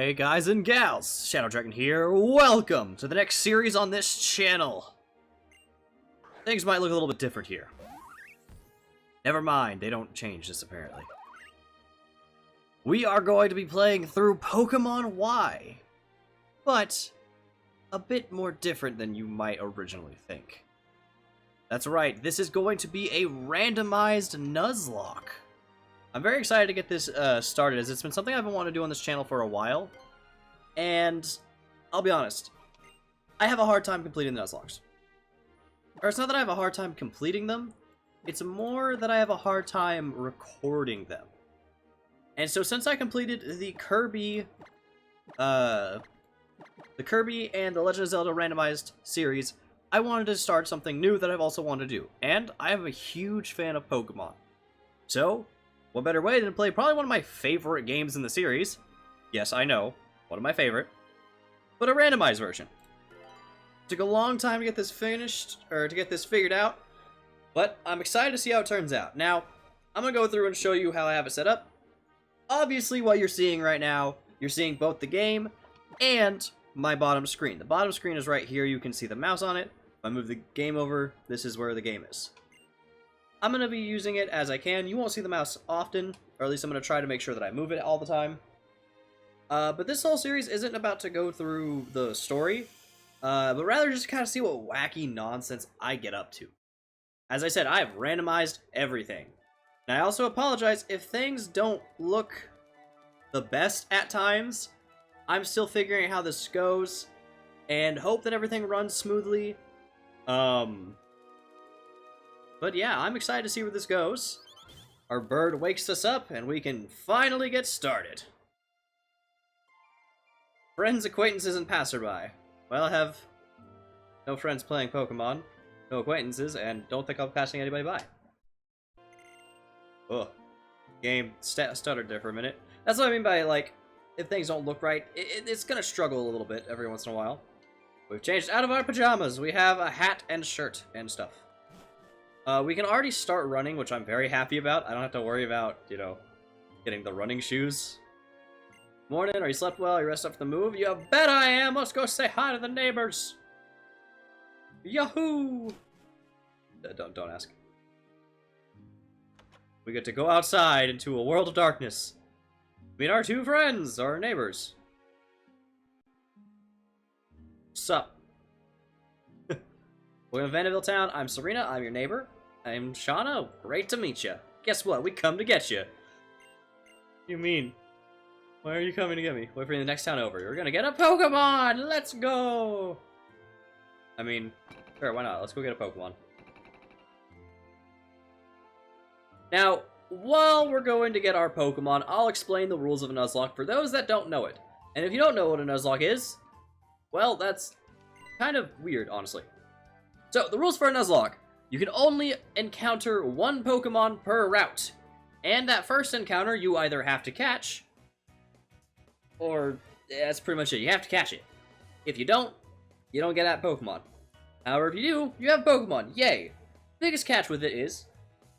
Hey guys and gals, Shadow Dragon here. Welcome to the next series on this channel. Things might look a little bit different here. Never mind, they don't change this apparently. We are going to be playing through Pokemon Y, but a bit more different than you might originally think. That's right, this is going to be a randomized Nuzlocke. I'm very excited to get this started, as it's been something I've been wanting to do on this channel for a while. And I'll be honest, I have a hard time completing the Nuzlockes. Or it's not that I have a hard time completing them, it's more that I have a hard time recording them. And so since I completed the Kirby and the Legend of Zelda randomized series, I wanted to start something new that I've also wanted to do. And I am a huge fan of Pokemon. So what better way than to play probably one of my favorite games in the series? Yes, I know, one of my favorite. But a randomized version. Took a long time to get this finished, or to get this figured out. But I'm excited to see how it turns out. Now, I'm going to go through and show you how I have it set up. Obviously, what you're seeing right now, you're seeing both the game and my bottom screen. The bottom screen is right here, you can see the mouse on it. If I move the game over, this is where the game is. I'm going to be using it as I can. You won't see the mouse often, or at least I'm going to try to make sure that I move it all the time. But this whole series isn't about to go through the story, but rather just kind of see what wacky nonsense I get up to. As I said, I have randomized everything. And I also apologize if things don't look the best at times. I'm still figuring out how this goes, and hope that everything runs smoothly. But yeah, I'm excited to see where this goes. Our bird wakes us up, and we can finally get started. Friends, acquaintances, and passerby. Well, I have no friends playing Pokemon, no acquaintances, and don't think I'm passing anybody by. Ugh. Game stuttered there for a minute. That's what I mean by, like, if things don't look right, it's gonna struggle a little bit every once in a while. We've changed out of our pajamas. We have a hat and shirt and stuff. We can already start running, which I'm very happy about. I don't have to worry about, you know, getting the running shoes. Morning, are you slept well? Are you rested up for the move? You bet I am! Let's go say hi to the neighbors! Yahoo! Don't ask. We get to go outside into a world of darkness. Meet our two friends, our neighbors. Sup? Welcome to Vanderbilt Town. I'm Serena. I'm your neighbor. I'm Shauna. Great to meet you. Guess what? We come to get you. You mean? Why are you coming to get me? Wait for the next town over. We're gonna get a Pokemon! Let's go! I mean, sure, why not? Let's go get a Pokemon. Now, while we're going to get our Pokemon, I'll explain the rules of a Nuzlocke for those that don't know it. And if you don't know what a Nuzlocke is, well, that's kind of weird, honestly. So, the rules for a Nuzlocke. You can only encounter one Pokemon per route. And that first encounter, you either have to catch, or that's pretty much it. You have to catch it. If you don't get that Pokemon. However, if you do, you have Pokemon. Yay! Biggest catch with it is,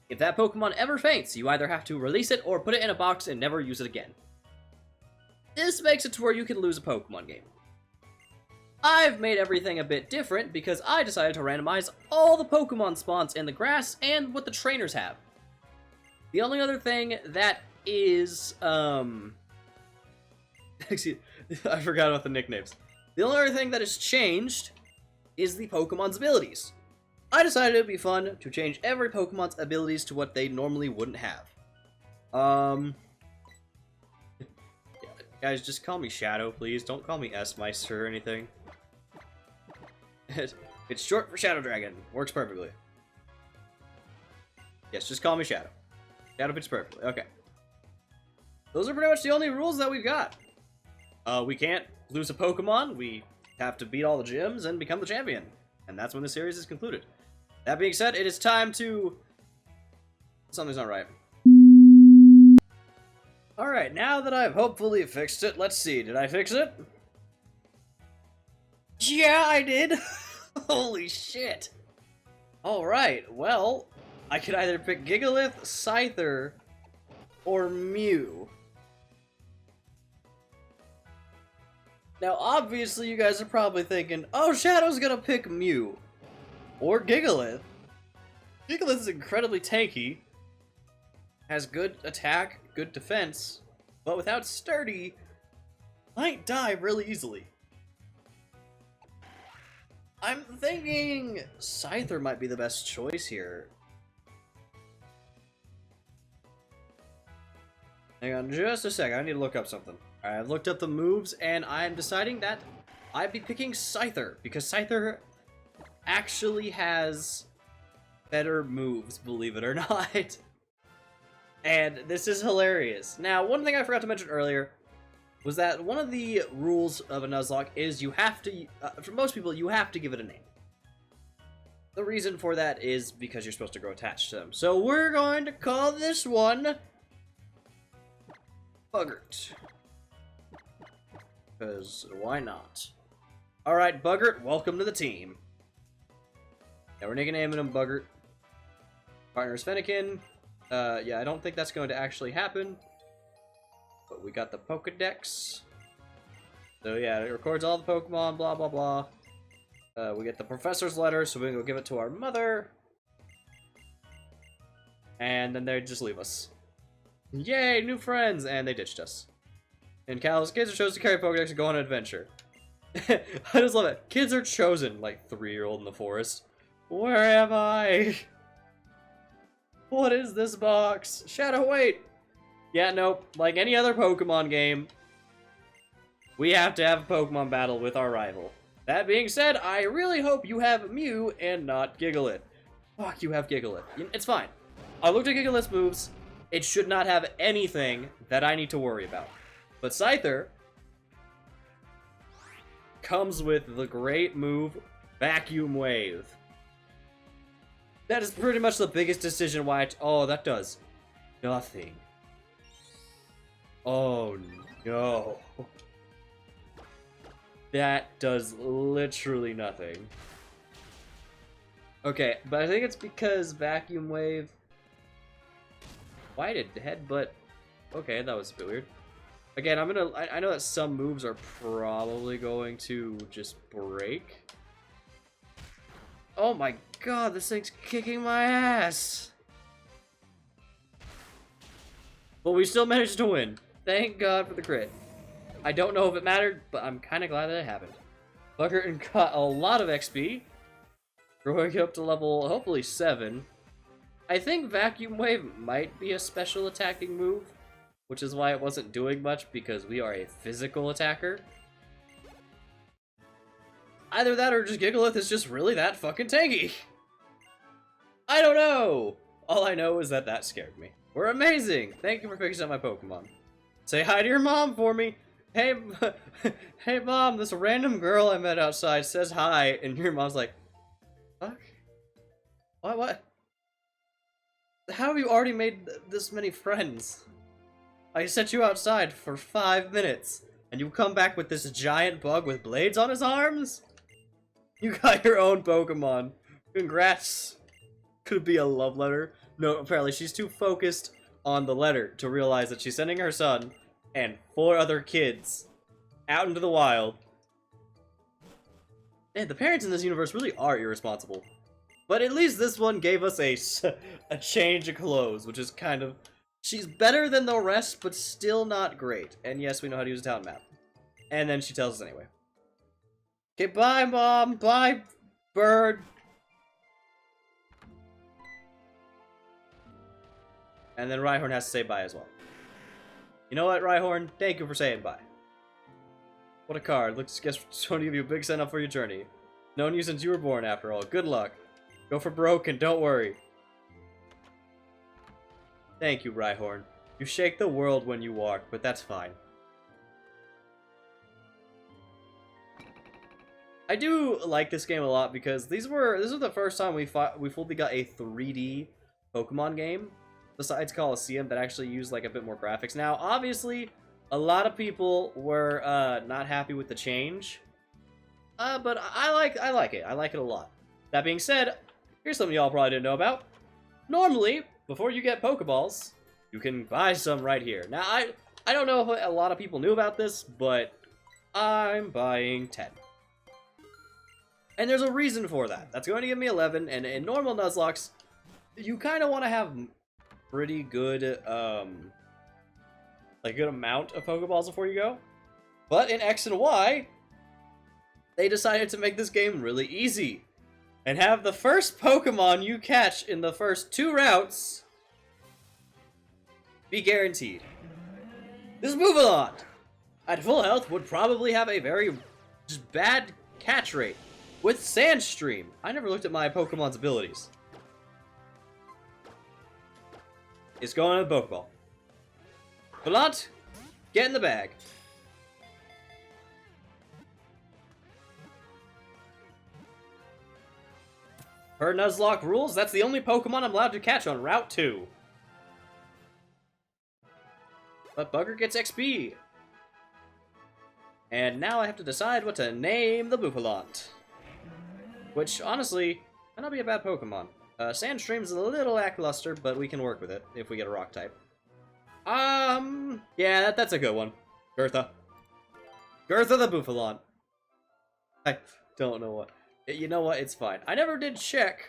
if that Pokemon ever faints, you either have to release it or put it in a box and never use it again. This makes it to where you can lose a Pokemon game. I've made everything a bit different because I decided to randomize all the Pokemon spawns in the grass and what the trainers have. The only other thing that is, excuse, I forgot about the nicknames. The only other thing that has changed is the Pokemon's abilities. I decided it would be fun to change every Pokemon's abilities to what they normally wouldn't have. Guys, just call me Shadow, please. Don't call me S-Meister or anything. It's short for Shadow Dragon. Works perfectly. Yes, just call me Shadow. Shadow fits perfectly. Okay. Those are pretty much the only rules that we've got. We can't lose a Pokemon. We have to beat all the gyms and become the champion. And that's when the series is concluded. That being said, it is time to... Something's not right. Alright, now that I've hopefully fixed it, let's see. Did I fix it? Yeah, I did! Holy shit! Alright, well, I could either pick Gigalith, Scyther, or Mew. Now, obviously, you guys are probably thinking, oh, Shadow's gonna pick Mew. Or Gigalith. Gigalith is incredibly tanky, has good attack, good defense, but without Sturdy, might die really easily. I'm thinking Scyther might be the best choice here. Hang on just a second, I need to look up something. Alright, I've looked up the moves, and I'm deciding that I'd be picking Scyther, because Scyther actually has better moves, believe it or not. And this is hilarious. Now, one thing I forgot to mention earlier was that one of the rules of a Nuzlocke is you have to, for most people, you have to give it a name. The reason for that is because you're supposed to grow attached to them. So we're going to call this one Buggert. Because why not? Alright, Buggert, welcome to the team. Yeah, we're nicknaming him Buggert. Partner is Fennekin. Yeah, I don't think that's going to actually happen. But we got the Pokedex. So yeah, it records all the Pokemon, blah blah blah. We get the professor's letter, so we can go give it to our mother. And then they just leave us. Yay, new friends! And they ditched us. And Cal's kids are chosen to carry Pokedex and go on an adventure. I just love it. Kids are chosen, like 3-year-old in the forest. Where am I? What is this box? Shadow, wait! Yeah, nope. Like any other Pokemon game, we have to have a Pokemon battle with our rival. That being said, I really hope you have Mew and not Gigalith. Fuck, you have Gigalith. It's fine. I looked at Gigalith's moves. It should not have anything that I need to worry about. But Scyther comes with the great move, Vacuum Wave. That is pretty much the biggest decision why oh, that does nothing. Oh no. That does literally nothing. Okay, but I think it's because Vacuum Wave... Why did Headbutt... Okay, that was a bit weird. Again, I know that some moves are probably going to just break. Oh my god, this thing's kicking my ass! But we still managed to win. Thank god for the crit. I don't know if it mattered, but I'm kind of glad that it happened. Buggert got a lot of XP. Growing up to level, hopefully, 7. I think Vacuum Wave might be a special attacking move, which is why it wasn't doing much, because we are a physical attacker. Either that or just Gigalith is just really that fucking tanky. I don't know! All I know is that that scared me. We're amazing! Thank you for picking up my Pokemon. Say hi to your mom for me! Hey, hey mom, this random girl I met outside says hi, and your mom's like, fuck? What? How have you already made this many friends? I sent you outside for 5 minutes, and you come back with this giant bug with blades on his arms? You got your own Pokemon. Congrats. Could be a love letter. No, apparently she's too focused on the letter to realize that she's sending her son and 4 other kids out into the wild. Man, the parents in this universe really are irresponsible. But at least this one gave us a change of clothes, which is kind of... She's better than the rest, but still not great. And yes, we know how to use a town map. And then she tells us anyway. Okay, bye, Mom. Bye, Bird. And then Rhyhorn has to say bye as well. You know what, Rhyhorn? Thank you for saying bye. What a card. Looks guess going to give you a big send-up for your journey. Known you since you were born, after all. Good luck. Go for broke and don't worry. Thank you, Rhyhorn. You shake the world when you walk, but that's fine. I do like this game a lot because this was the first time we fully got a 3D Pokemon game, besides Coliseum, that actually used like a bit more graphics. Now, obviously, a lot of people were not happy with the change, but I like it. I like it a lot. That being said, here's something y'all probably didn't know about. Normally, before you get Pokeballs, you can buy some right here. Now, I don't know if a lot of people knew about this, but I'm buying 10. And there's a reason for that. That's going to give me 11, and in normal Nuzlockes, you kind of want to have pretty good, like, good amount of Pokeballs before you go. But in X and Y, they decided to make this game really easy. And have the first Pokemon you catch in the first 2 routes be guaranteed. This Mouvillon, at full health, would probably have a very just bad catch rate with Sandstream. I never looked at my Pokemon's abilities. It's going to the Pokeball. Volant, get in the bag. Per Nuzlocke rules, that's the only Pokemon I'm allowed to catch on Route 2. But Bugger gets XP. And now I have to decide what to name the Bouffalant. Which, honestly, might not be a bad Pokemon. Sandstream's a little lackluster, but we can work with it if we get a Rock type. Yeah, that's a good one. Gertha. Gertha the Bouffalant. I don't know what. You know what? It's fine. I never did check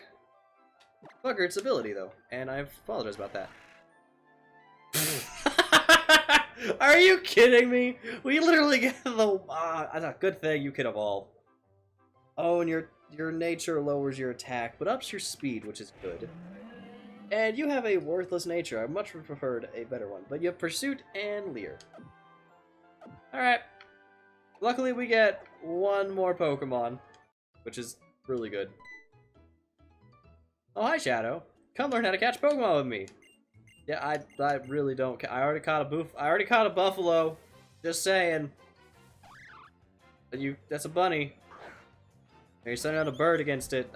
Buggert's ability, though, and I apologize about that. Are you kidding me? We literally get the... that's a good thing you can evolve. Oh, and your nature lowers your attack, but ups your speed, which is good. And you have a worthless nature. I much preferred a better one. But you have Pursuit and Leer. Alright. Luckily, we get one more Pokemon, which is really good. Oh, hi, Shadow. Come learn how to catch Pokemon with me. Yeah, I really don't. I already caught a buffalo. Just saying. But that's a bunny. You're sending out a bird against it.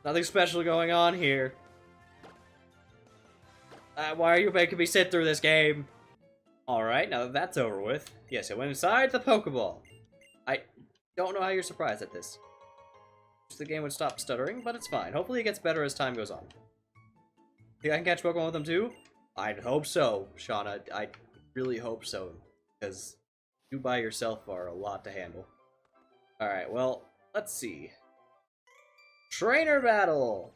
Nothing special going on here. Why are you making me sit through this game? Alright, now that that's over with. Yes, it went inside the Pokeball. I don't know how you're surprised at this. The game would stop stuttering, but it's fine. Hopefully it gets better as time goes on. Think I can catch Pokemon with them too? I'd hope so, Shauna. I really hope so. Because you by yourself are a lot to handle. Alright, well, let's see. Trainer battle!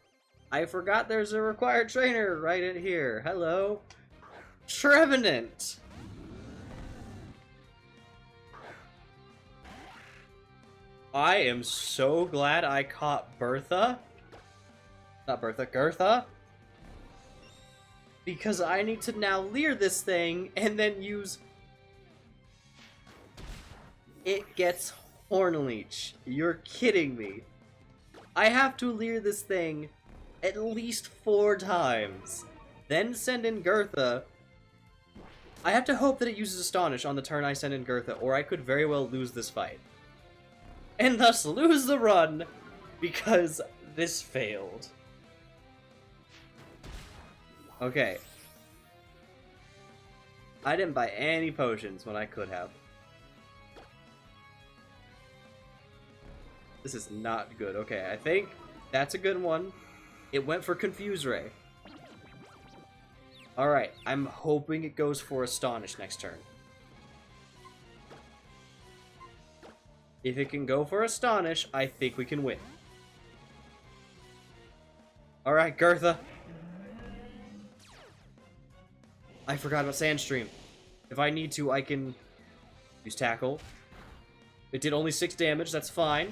I forgot there's a required trainer right in here. Hello. Trevenant! I am so glad I caught Bertha. Not Bertha, Gertha. Because I need to now Leer this thing and then use... It gets Hornleech. You're kidding me. I have to Leer this thing at least 4 times. Then send in Gertha. I have to hope that it uses Astonish on the turn I send in Gertha, or I could very well lose this fight. And thus lose the run, because this failed. Okay. I didn't buy any potions when I could have. This is not good. Okay, I think that's a good one. It went for Confuse Ray. Alright, I'm hoping it goes for Astonish next turn. If it can go for Astonish, I think we can win. Alright, Gertha. I forgot about Sandstream. If I need to, I can use Tackle. It did only 6 damage, that's fine.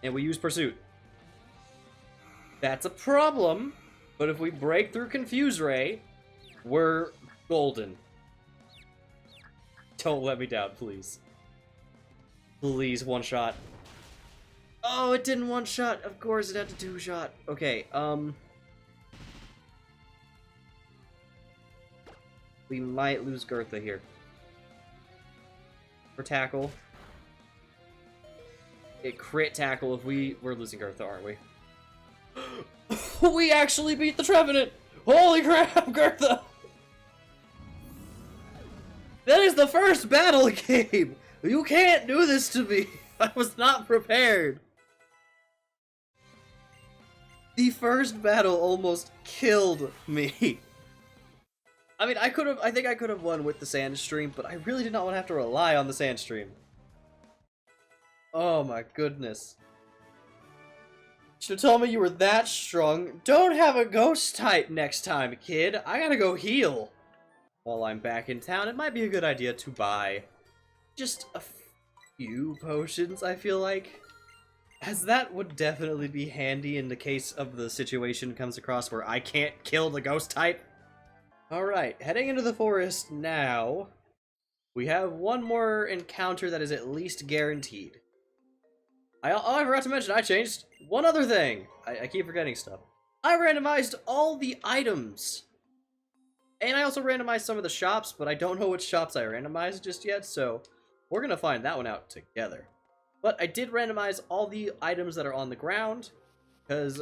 And we use Pursuit. That's a problem, but if we break through Confuse Ray, we're golden. Don't let me down, please. Please, one shot. Oh, it didn't one shot. Of course, it had to 2 shot. Okay, we might lose Gertha here. For Tackle. It crit Tackle if we're losing Gertha, aren't we? We actually beat the Trevenant! Holy crap, Gertha! That is the first battle game! You can't do this to me! I was not prepared! The first battle almost killed me. I mean, I think I could have won with the Sandstream, but I really did not want to have to rely on the Sandstream. Oh my goodness. Should have told me you were that strong. Don't have a ghost type next time, kid. I gotta go heal. While I'm back in town, it might be a good idea to buy just a few potions, I feel like. As that would definitely be handy in the case of the situation comes across where I can't kill the ghost type. Alright, heading into the forest now. We have one more encounter that is at least guaranteed. I forgot to mention, I changed one other thing. I keep forgetting stuff. I randomized all the items. And I also randomized some of the shops, but I don't know which shops I randomized just yet, so we're gonna find that one out together. But I did randomize all the items that are on the ground, because...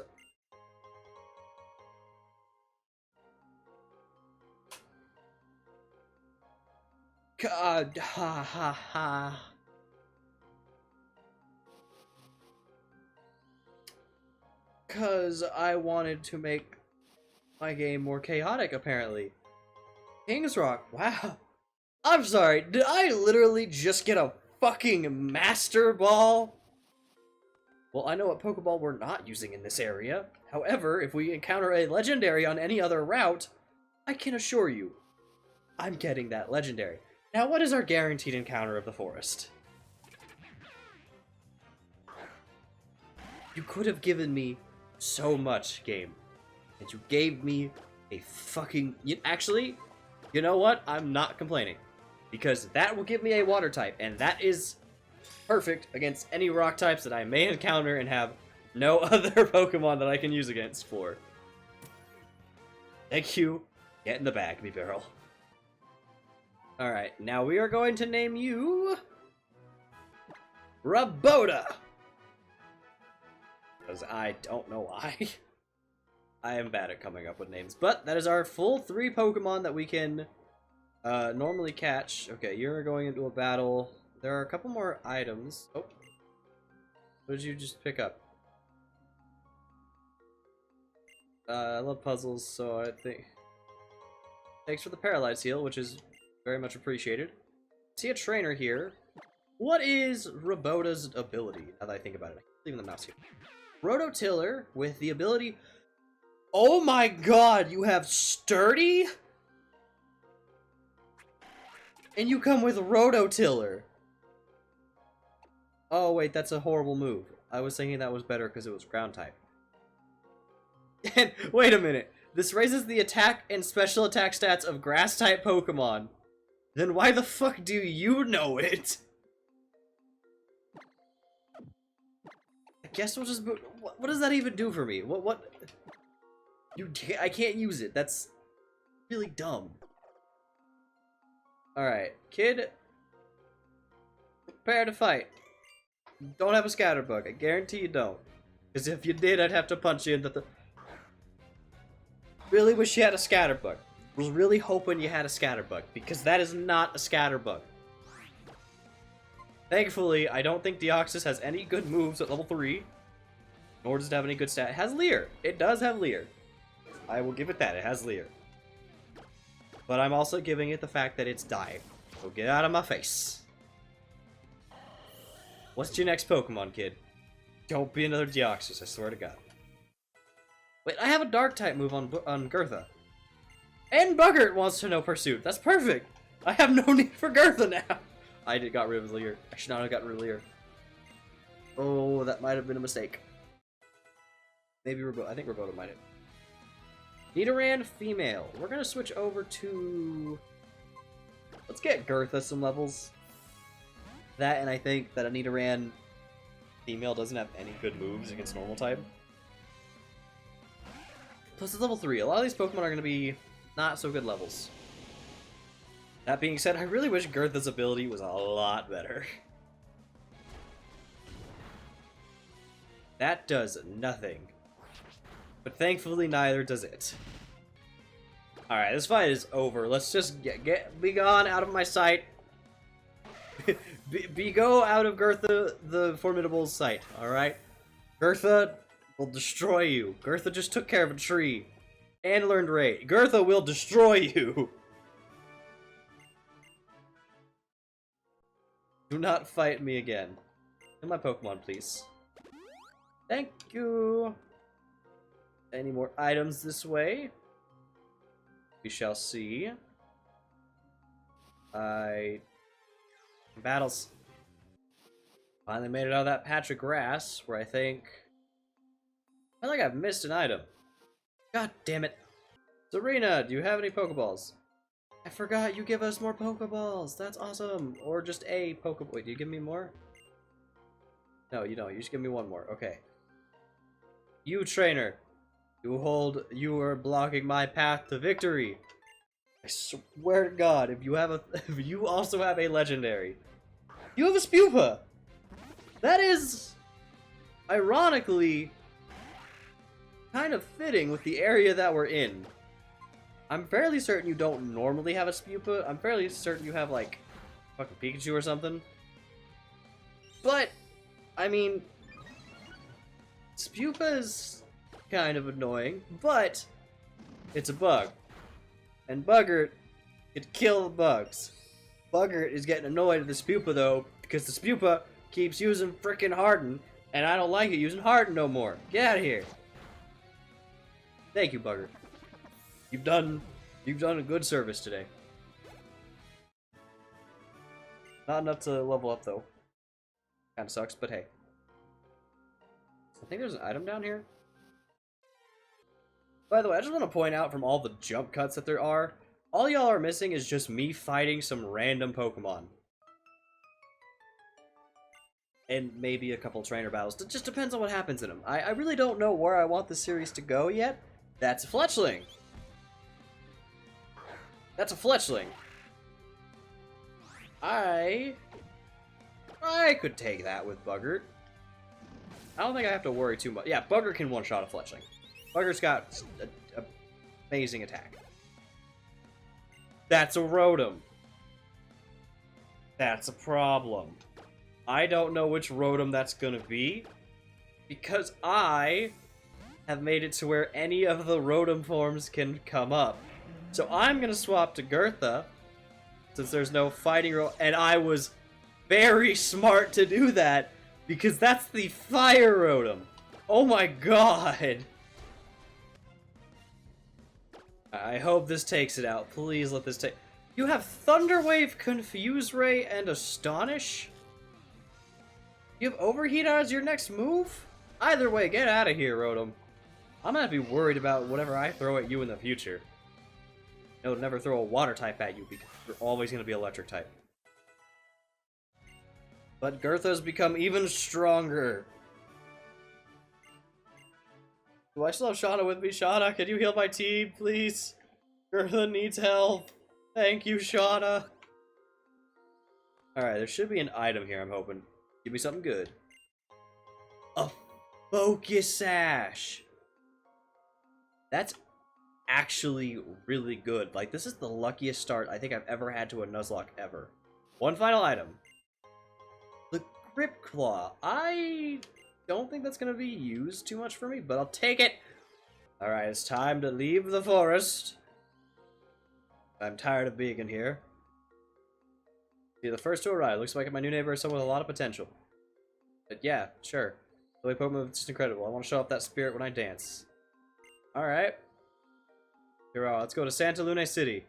God, ha ha ha. Because I wanted to make my game more chaotic, apparently. King's Rock, wow. I'm sorry, did I literally just get a fucking Master Ball? Well, I know what Pokeball we're not using in this area. However, if we encounter a Legendary on any other route, I can assure you, I'm getting that Legendary. Now, what is our guaranteed encounter of the forest? You could have given me so much, game. And you gave me a fucking... Actually, you know what? I'm not complaining. Because that will give me a water type, and that is perfect against any rock types that I may encounter and have no other Pokemon that I can use against for. Thank you. Get in the bag, me barrel. Alright, now we are going to name you... Roberta! Because I don't know why. I am bad at coming up with names. But that is our full 3 Pokemon that we can normally catch. Okay, you're going into a battle. There are a couple more items. Oh. What did you just pick up? I love puzzles, so I think... Thanks for the Paralyze Heal, which is very much appreciated. See a trainer here. What is Roberta's ability, now that I think about it? Leaving the mouse here. Rototiller with the ability... Oh my god, you have Sturdy? And you come with Rototiller. Oh wait, that's a horrible move. I was thinking that was better because it was ground type. And wait a minute. This raises the attack and special attack stats of grass type Pokemon. Then why the fuck do you know it? I guess we'll just... What does that even do for me? What? I can't use it. That's really dumb. Alright, kid. Prepare to fight. Don't have a Scatterbug. I guarantee you don't. Because if you did, I'd have to punch you into the... Really wish you had a Scatterbug. Was really hoping you had a Scatterbug. Because that is not a Scatterbug. Thankfully, I don't think Deoxys has any good moves at level 3. Nor does it have any good stat. It has Leer. It does have Leer. I will give it that. It has Leer. But I'm also giving it the fact that it's dive. So get out of my face. What's your next Pokemon, kid? Don't be another Deoxys, I swear to God. Wait, I have a Dark-type move on Gertha. And Buggert wants to know Pursuit. That's perfect. I have no need for Gertha now. I got rid of Leer. I should not have gotten rid of Leer. Oh, that might have been a mistake. Maybe Roberta. I think Roberta might have. Nidoran female. We're gonna switch over to... Let's get Gertha some levels. That, and I think that a Nidoran female doesn't have any good moves against normal type. Plus it's level 3. A lot of these Pokemon are gonna be not so good levels. That being said, I really wish Gertha's ability was a lot better. That does nothing. But thankfully, neither does it. Alright, this fight is over. Let's just be gone out of my sight. Go out of Gertha, the Formidable's sight, alright? Gertha will destroy you. Gertha just took care of a tree. And learned Raid. Gertha will destroy you. Do not fight me again. Kill my Pokemon, please. Thank you. Any more items this way? We shall see. Battles. Finally made it out of that patch of grass where I feel like I've missed an item. God damn it. Serena, do you have any Pokeballs? I forgot you give us more Pokeballs. That's awesome. Or just a Pokeball. Wait, do you give me more? No, you don't. You just give me one more. Okay. You, trainer. You are blocking my path to victory. I swear to God, if you also have a legendary, you have a Spupa. That is, ironically, kind of fitting with the area that we're in. I'm fairly certain you don't normally have a Spupa. I'm fairly certain you have, like, fucking Pikachu or something. But, I mean, Spupa is kind of annoying, but it's a bug. And Buggert could kill the bugs. Buggert is getting annoyed at the Spupa, though, because the Spupa keeps using frickin' Harden, and I don't like it using Harden no more. Get out of here. Thank you, Buggert. You've done a good service today. Not enough to level up, though. Kinda sucks, but hey. I think there's an item down here. By the way, I just want to point out from all the jump cuts that there are, all y'all are missing is just me fighting some random Pokemon. And maybe a couple trainer battles. It just depends on what happens in them. I really don't know where I want the series to go yet. That's a Fletchling. That's a Fletchling. I could take that with Buggert. I don't think I have to worry too much. Yeah, Buggert can one-shot a Fletchling. Bugger's got an amazing attack. That's a Rotom. That's a problem. I don't know which Rotom that's gonna be, because I have made it to where any of the Rotom forms can come up. So I'm gonna swap to Gertha, since there's no fighting role, and I was very smart to do that, because that's the Fire Rotom. Oh my god! I hope this takes it out. Please let this take... You have Thunder Wave, Confuse Ray, and Astonish? You have Overheat as your next move? Either way, get out of here, Rotom. I'm gonna be worried about whatever I throw at you in the future. No, never throw a Water type at you, because you're always gonna be Electric type. But Gertha's become even stronger. Do I still have Shauna with me? Shauna, can you heal my team, please? Gertha needs help. Thank you, Shauna. Alright, there should be an item here, I'm hoping. Give me something good. A Focus Sash! That's actually really good. Like, this is the luckiest start I think I've ever had to a Nuzlocke ever. One final item. The Grip Claw. I don't think that's going to be used too much for me, but I'll take it. Alright, it's time to leave the forest. I'm tired of being in here. Be the first to arrive. Looks like my new neighbor is someone with a lot of potential. But yeah, sure. The way Pokemon is just incredible. I want to show off that spirit when I dance. Alright. Here we are. Let's go to Santa Luna City.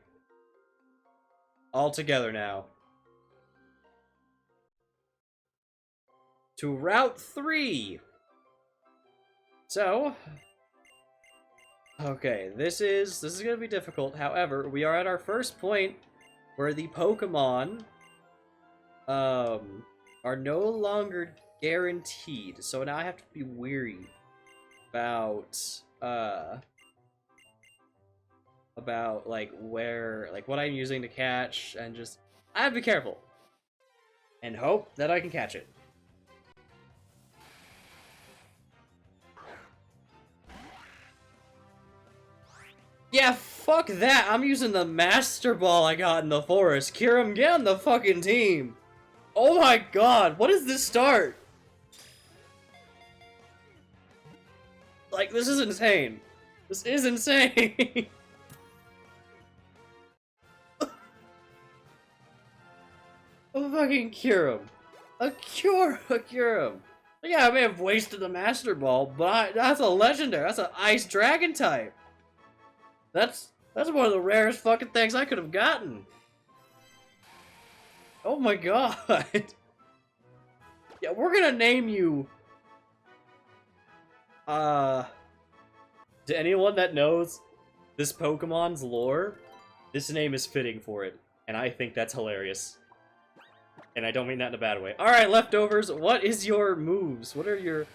All together now. To Route 3. So, okay, this is gonna be difficult. However, we are at our first point where the Pokemon are no longer guaranteed. So now I have to be weary about like what I'm using to catch, and just I have to be careful and hope that I can catch it. Yeah, fuck that. I'm using the Master Ball I got in the forest. Kiram, get on the fucking team. Oh my god, what is this start? Like, this is insane. This is insane. A fucking Kyurem. A Kyurem. Yeah, I may have wasted the Master Ball, but that's a legendary. That's an Ice Dragon type. That's one of the rarest fucking things I could have gotten. Oh my god. Yeah, we're gonna name you... To anyone that knows this Pokemon's lore, this name is fitting for it. And I think that's hilarious. And I don't mean that in a bad way. Alright, leftovers, what is your moves? What are your...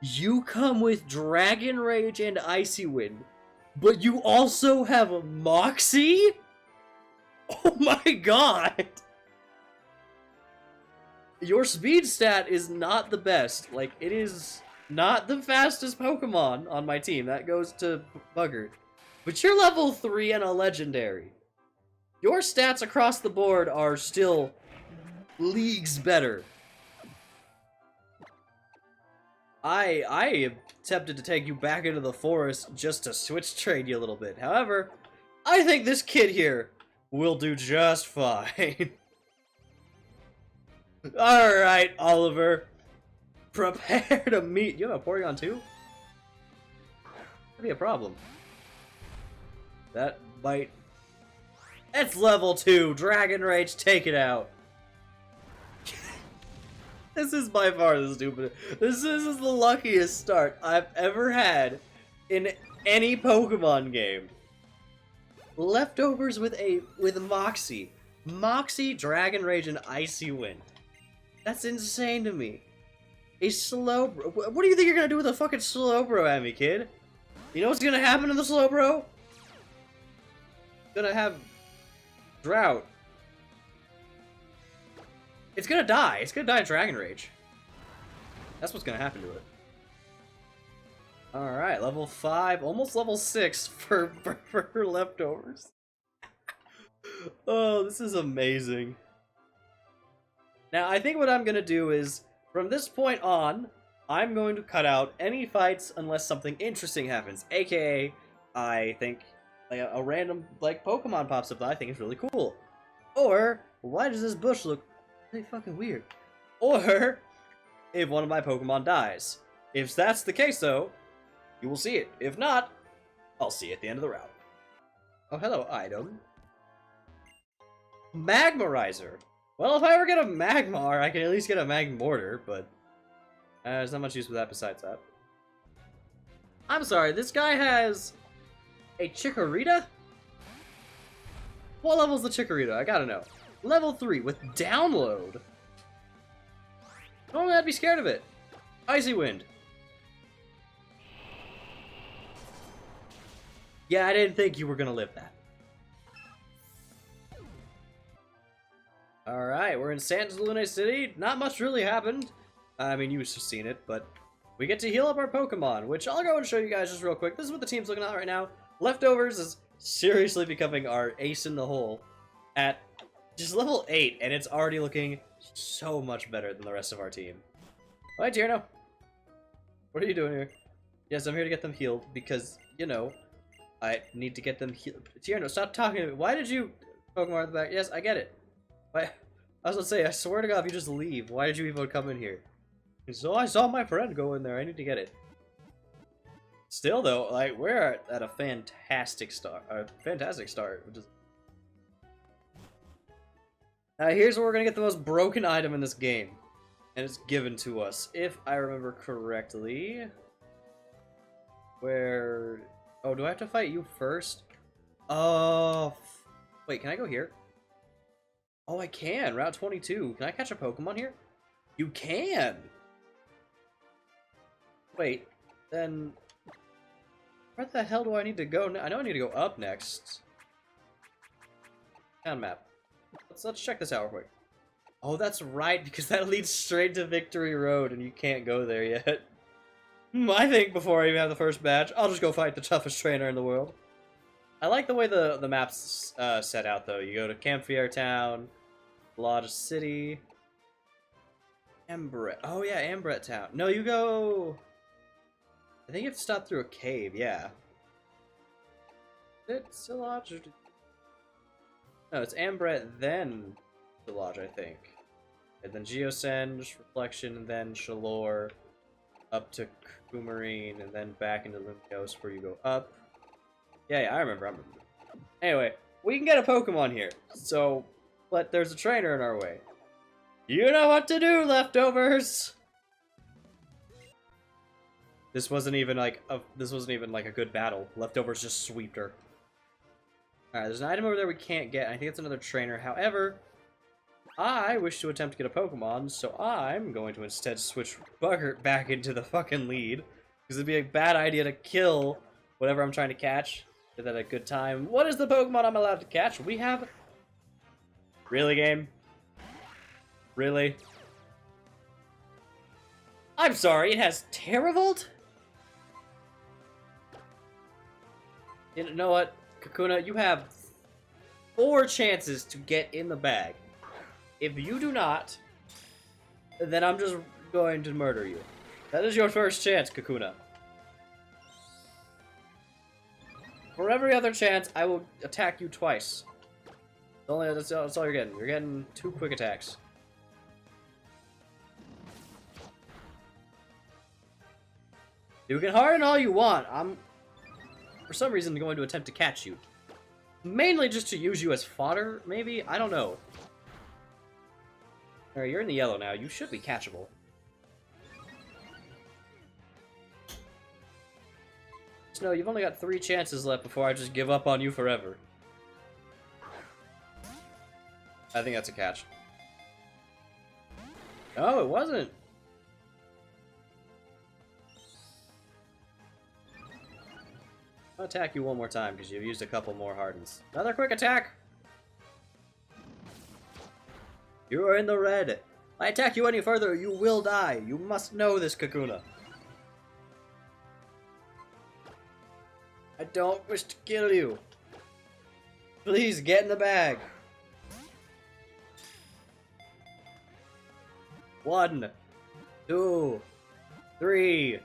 You come with Dragon Rage and Icy Wind, but you also have a Moxie? Oh my god! Your speed stat is not the best. Like, it is not the fastest Pokemon on my team. That goes to Bugger. But you're level 3 and a legendary. Your stats across the board are still leagues better. I am tempted to take you back into the forest just to switch trade you a little bit. However, I think this kid here will do just fine. Alright, Oliver. Prepare to meet... You have a Porygon too? That'd be a problem. That bite... It's level 2! Dragon Rage, take it out! This is by far the stupidest. This is the luckiest start I've ever had in any Pokemon game. Leftovers with Moxie. Moxie, Dragon Rage, and Icy Wind. That's insane to me. A Slowbro. What do you think you're gonna do with a fucking Slowbro at me, kid? You know what's gonna happen to the Slowbro? Gonna have drought. It's gonna die. It's gonna die of Dragon Rage. That's what's gonna happen to it. Alright, level 5, almost level 6 for leftovers. Oh, this is amazing. Now, I think what I'm gonna do is, from this point on, I'm going to cut out any fights unless something interesting happens. AKA, I think like a random like Pokemon pops up that I think is really cool. Or, why does this bush look really fucking weird? Or, if one of my Pokemon dies. If that's the case, though, you will see it. If not, I'll see you at the end of the route. Oh, hello, item. Magmarizer. Well, if I ever get a Magmar, I can at least get a Magmortar, but there's not much use with that besides that. I'm sorry, this guy has a Chikorita? What level's the Chikorita? I gotta know. Level 3 with download. Normally I'd be scared of it. Icy Wind. Yeah, I didn't think you were gonna live that. Alright, we're in Sandstream City. Not much really happened. I mean, you've just seen it, but we get to heal up our Pokemon, which I'll go and show you guys just real quick. This is what the team's looking at right now. Leftovers is seriously becoming our ace in the hole at just level 8, and it's already looking so much better than the rest of our team. Alright, Tierno. What are you doing here? Yes, I'm here to get them healed, because, you know, I need to get them healed. Tierno, stop talking to me. Why did you... Pokemon at the back. Yes, I get it. Why? I was gonna say, I swear to God, if you just leave, why did you even come in here? So I saw my friend go in there. I need to get it. Still, though, like, we're at a fantastic start. Which is... Now, here's where we're gonna get the most broken item in this game. And it's given to us, if I remember correctly. Where... Oh, do I have to fight you first? Oh... Wait, can I go here? Oh, I can! Route 22. Can I catch a Pokemon here? You can! Wait, then... Where the hell do I need to go now? I know I need to go up next. Town map. Let's check this out real quick. Oh, that's right, because that leads straight to Victory Road, and you can't go there yet. I think before I even have the first badge, I'll just go fight the toughest trainer in the world. I like the way the map's set out, though. You go to Campfire Town, Lodge City, Ambret. Oh, yeah, Ambret Town. No, you go... I think you have to stop through a cave, yeah. It's a Lodge... No, it's Ambret, then Lodge, I think. And then Geosend, Reflection, and then Shalor, up to Coumarine, and then back into Lumiose where you go up. Yeah, I remember. Anyway, we can get a Pokemon here, so, but there's a trainer in our way. You know what to do, leftovers! This wasn't even like a good battle. Leftovers just sweeped her. Alright, there's an item over there we can't get. I think it's another trainer. However, I wish to attempt to get a Pokemon, so I'm going to instead switch Buggert back into the fucking lead. Because it'd be a bad idea to kill whatever I'm trying to catch. Did that at a good time. What is the Pokemon I'm allowed to catch? We have... Really, game? Really? I'm sorry, it has Terravolt? You know what, Kakuna? You have 4 chances to get in the bag. If you do not, then I'm just going to murder you. That is your first chance, Kakuna. For every other chance, I will attack you twice. That's all you're getting. You're getting 2 quick attacks. You can harden all you want. I'm, for some reason, going to attempt to catch you. Mainly just to use you as fodder, maybe? I don't know. Alright, you're in the yellow now. You should be catchable. Snow, you've only got 3 chances left before I just give up on you forever. I think that's a catch. No, it wasn't. I'll attack you one more time because you've used a couple more hardens. Another quick attack! You are in the red. If I attack you any further, you will die. You must know this, Kakuna. I don't wish to kill you. Please, get in the bag. 1, 2, 3.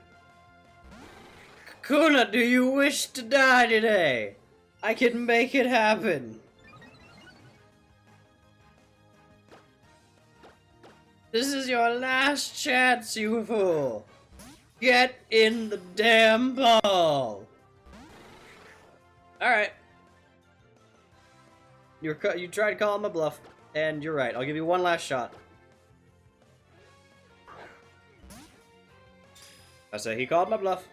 Kakuna, do you wish to die today? I can make it happen. This is your last chance, you fool. Get in the damn ball. Alright. You tried to call him a bluff, and you're right. I'll give you one last shot. I say he called my bluff.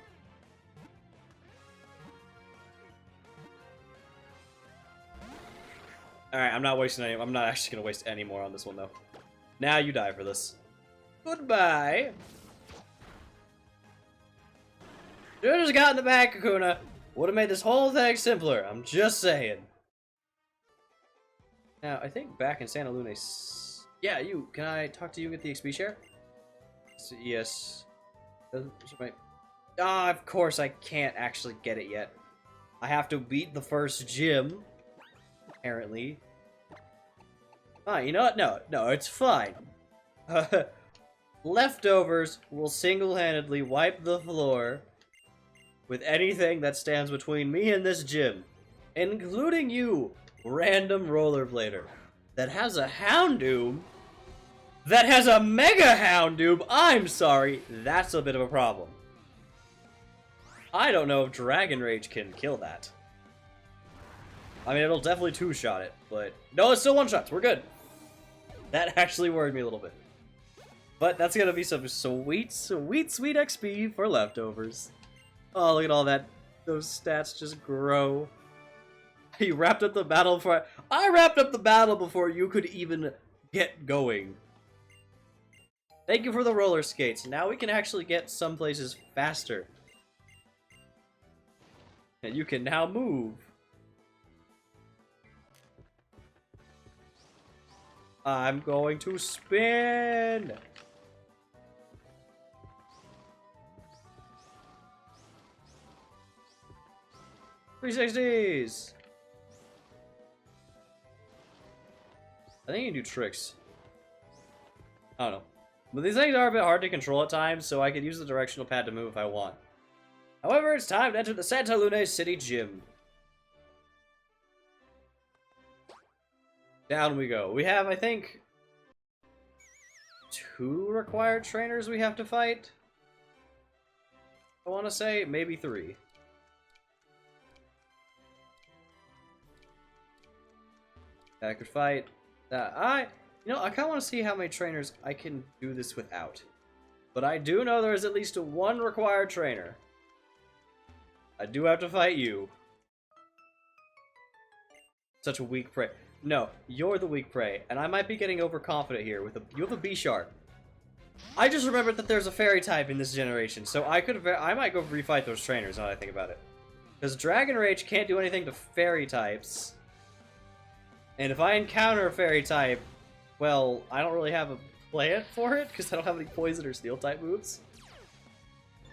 Alright, I'm not wasting any. I'm not actually gonna waste any more on this one though. Now you die for this. Goodbye. You just got in the bag, Kakuna. Would have made this whole thing simpler. I'm just saying. Now, I think back in Santa Luna... Yeah, you. Can I talk to you and get the XP share? Yes. Ah, of course I can't actually get it yet. I have to beat the first gym. Apparently. Fine, you know what? No, it's fine. Leftovers will single-handedly wipe the floor with anything that stands between me and this gym. Including you, random rollerblader. That has a Houndoom. That has a Mega Houndoom. I'm sorry, that's a bit of a problem. I don't know if Dragon Rage can kill that. I mean, it'll definitely 2-shot it, but... No, it's still 1-shots. We're good. That actually worried me a little bit. But that's gonna be some sweet, sweet, sweet XP for leftovers. Oh, look at all that. Those stats just grow. You wrapped up the battle before... I wrapped up the battle before you could even get going. Thank you for the roller skates. Now we can actually get some places faster. And you can now move. I'm going to spin! 360s! I think you can do tricks. I don't know. But these things are a bit hard to control at times, so I could use the directional pad to move if I want. However, it's time to enter the Santa Luna City Gym. Down we go. We have, I think, 2 required trainers we have to fight. I want to say maybe 3. I could fight that. You know, I kind of want to see how many trainers I can do this without. But I do know there is at least 1 required trainer. I do have to fight you. Such a weak prey. No, you're the weak prey, and I might be getting overconfident here with you have a B-Shark. I just remembered that there's a fairy type in this generation, so I might go refight those trainers now that I think about it. Because Dragon Rage can't do anything to fairy types. And if I encounter a fairy type, well, I don't really have a plan for it, because I don't have any poison or steel type moves.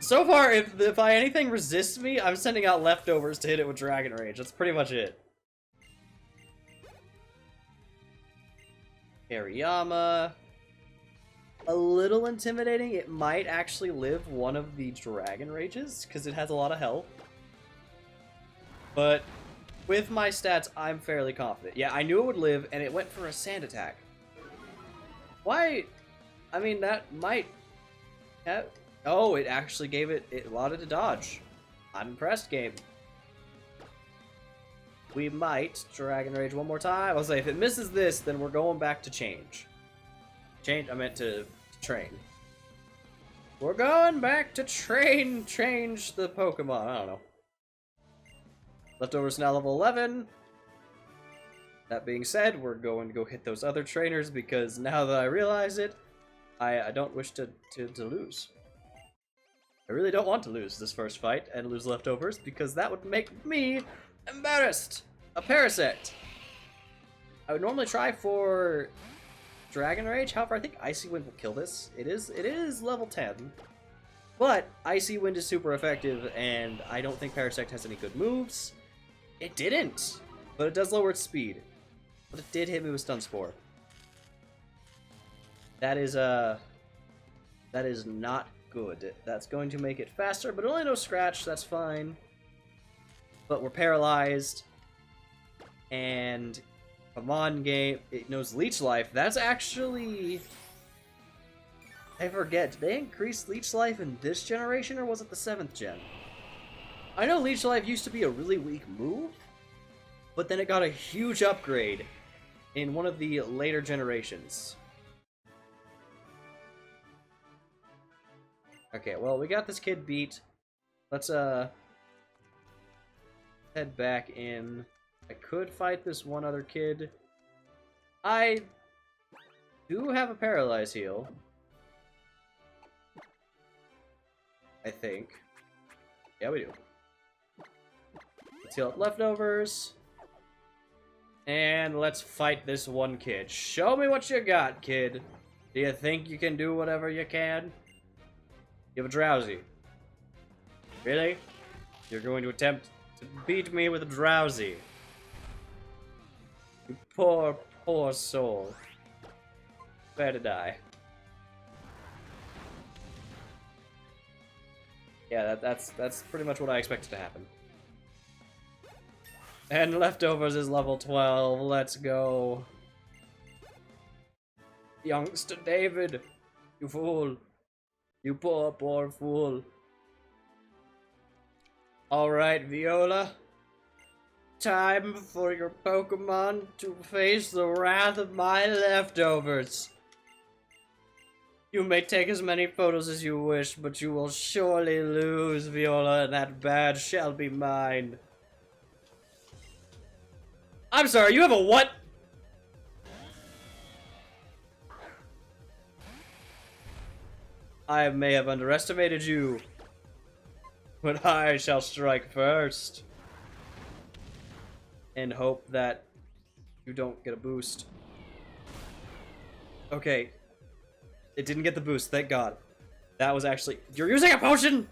So far, if anything resists me, I'm sending out leftovers to hit it with Dragon Rage. That's pretty much it. Hariyama. A little intimidating. It might actually live one of the Dragon Rages, because it has a lot of health. But with my stats, I'm fairly confident. Yeah, I knew it would live, and it went for a sand attack. Why? I mean, that might have... Oh, it actually gave it allowed it to dodge. I'm impressed, game. We might Dragon Rage one more time. I'll say if it misses this, then we're going back to change. I meant to train. We're going back to change the Pokemon. I don't know. Leftovers now level 11. That being said, we're going to go hit those other trainers because now that I realize it, I don't wish to lose. I really don't want to lose this first fight and lose leftovers because that would make me embarrassed. A Parasite. I would normally try for Dragon Rage, however, I think Icy Wind will kill this. It is level 10. But Icy Wind is super effective, and I don't think Parasect has any good moves. It didn't! But it does lower its speed. But it did hit me with Stun Spore. That is not good. That's going to make it faster, but only no scratch, that's fine. But we're paralyzed. And come on, game. It knows Leech Life. That's actually... I forget. Did they increase Leech Life in this generation, or was it the 7th gen? I know Leech Life used to be a really weak move, but then it got a huge upgrade in one of the later generations. Okay, well, we got this kid beat. Let's, head back in. I could fight this one other kid. I do have a Paralyze heal. I think. Yeah, we do. Let's heal up leftovers. And let's fight this one kid. Show me what you got, kid. Do you think you can do whatever you can? You have a Drowsy. Really? You're going to attempt to beat me with a Drowsy. You poor, poor soul. Prepare to die. Yeah, that's pretty much what I expected to happen. And Leftovers is level 12. Let's go. Youngster David, you fool. You poor, poor fool. Alright, Viola. Time for your Pokemon to face the wrath of my leftovers. You may take as many photos as you wish, but you will surely lose, Viola, and that badge shall be mine. I'm sorry, you have a what? I may have underestimated you, but I shall strike first. And hope that you don't get a boost. Okay. It didn't get the boost, thank God. That was actually... You're using a potion?!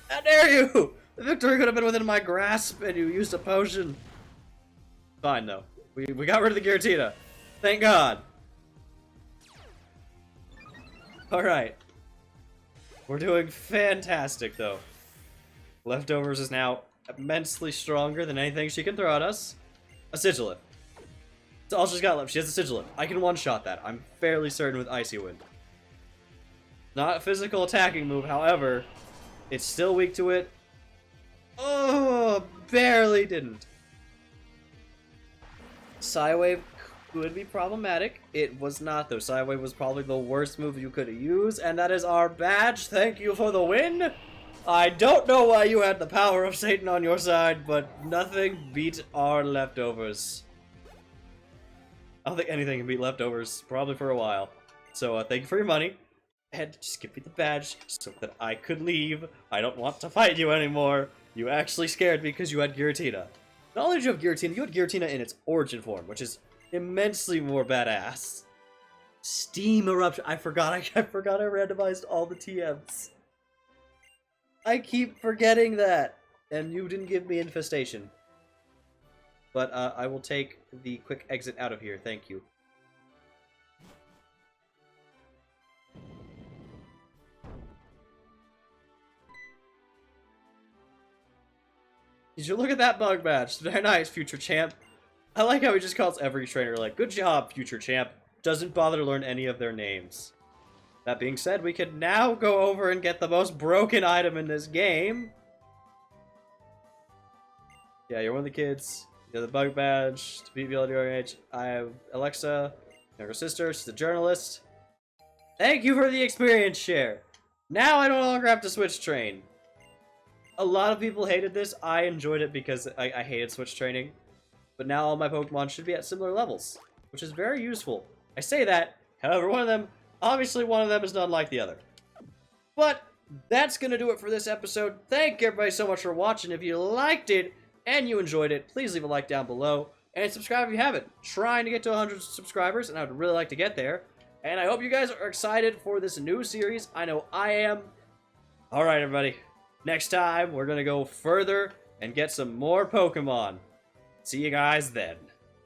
How dare you! The victory could have been within my grasp, and you used a potion. Fine, though. We got rid of the Giratina. Thank God. Alright. We're doing fantastic, though. Leftovers is now immensely stronger than anything she can throw at us. A Sigilif. That's all she's got left. She has a Sigilip. I can one-shot that. I'm fairly certain with Icy Wind. Not a physical attacking move, however. It's still weak to it. Oh, barely didn't. Psywave could be problematic. It was not, though. Psywave was probably the worst move you could have used, and that is our badge. Thank you for the win. I don't know why you had the power of Satan on your side, but nothing beat our leftovers. I don't think anything can beat leftovers, probably for a while. So, thank you for your money. And just give me the badge so that I could leave. I don't want to fight you anymore. You actually scared me because you had Giratina. Not only did you have Giratina, you had Giratina in its origin form, which is immensely more badass. Steam Eruption. I forgot I randomized all the TMs. I keep forgetting that. And you didn't give me Infestation. But I will take the quick exit out of here. Thank you. Did you look at that bug badge? Very nice, future champ. I like how he just calls every trainer like, good job, future champ. Doesn't bother to learn any of their names. That being said, we can now go over and get the most broken item in this game. Yeah, you're one of the kids. You have the bug badge to beat BLDRH. I have Alexa, younger sister. She's a journalist. Thank you for the experience share. Now I no longer have to switch train. A lot of people hated this. I enjoyed it because I hated switch training. But now all my Pokemon should be at similar levels, which is very useful. I say that, however, obviously one of them is not like the other. But that's going to do it for this episode. Thank you everybody so much for watching. If you liked it and you enjoyed it, please leave a like down below. And subscribe if you haven't. Trying to get to 100 subscribers, and I would really like to get there. And I hope you guys are excited for this new series. I know I am. Alright everybody. Next time, we're going to go further and get some more Pokemon. See you guys then.